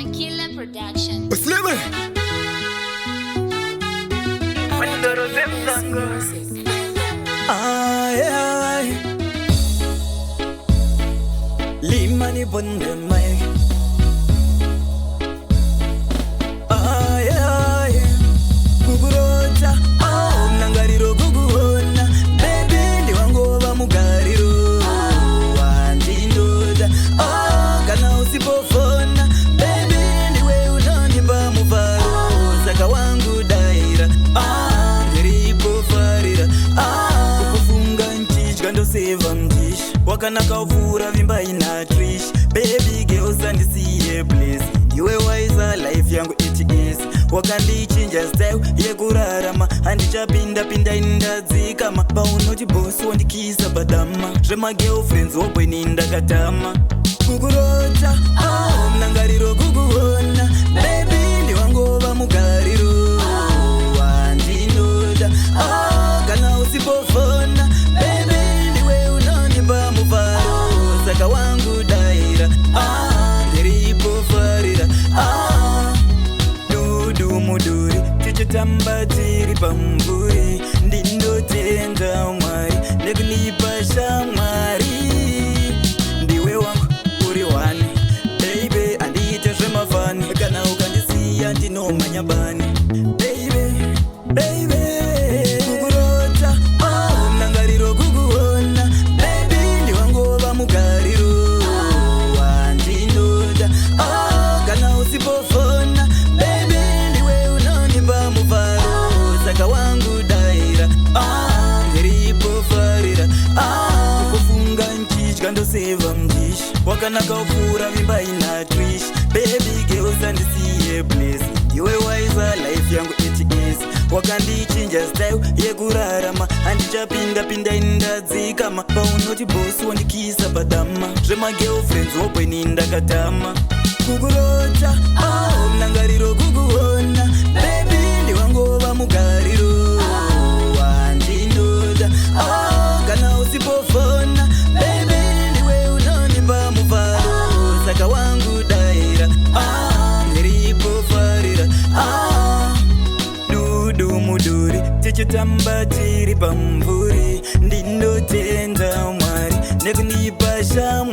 Tranquila Production. Slimmer. Ay, ay. Limani bonde mai. Ay, ay. Kukurota, oh, nangariro kukuona. Baby, ndi wangu wa mugariro. Wandindoda, oh, kana usipofona. Baby, ndiwe unanipa muvaro. Saka wangu daira, ndiripofarira. Kukufunga nchichi kandoseva mdishi. Wakanaka uvura vimba ina trish. Baby girl sandisiye please. Iwe waiza life yangu it is. Wakandichinja style yekurarama. Handichapinda pinda indadzikama. Paunoti boss wandikisa badama. Zvema girlfriends wobweni ndakatama. Kukurota, oh, mnangariro kukuona. Baby ndi wangu wa mugariro. Wandinoda, oh, kana usipofona. Baby ndiwe unanipa muvaro. Saka wangu daira, ndiripofarira. Dudu muduri, tichitamba tiri pamvuri. Ndindotenga mwari, nekunipa shamwari. Ndiwe wangu uri wani, baby andiite zvemafani. Kana ukandisiya ndinomanya bani, baby, baby. Kukurota, oh, mnangariro kukuona. Baby ndi wangu wa mugariro. Wandinoda, oh, kana usipofona. Baby ndiwe unanipa muvaro. Saka wangu daira, ndiripofarira. Kukufunga nchichi kandoseva mdishi. Wakanaka uvura vimba ina trish. Baby girl sandisiye please. Iwe waiza life yangu it is. Wakandichinja style yekurarama. Handichapinda pinda indadzikama. Paunoti boss wandikisa badama. Zvema girlfriends wobweni ndakatama. Kukurota, oh, mnangariro kukuona. Baby ndi wangu wa mugariro. Wandinoda, oh, kana usipofona. Baby ndiwe unanipa muvaro. Saka wangu daira, ndiripofarira. Dudu muduri, tichitamba tiri pamvuri. Ndindotenga mwari, nekunipa shamwari.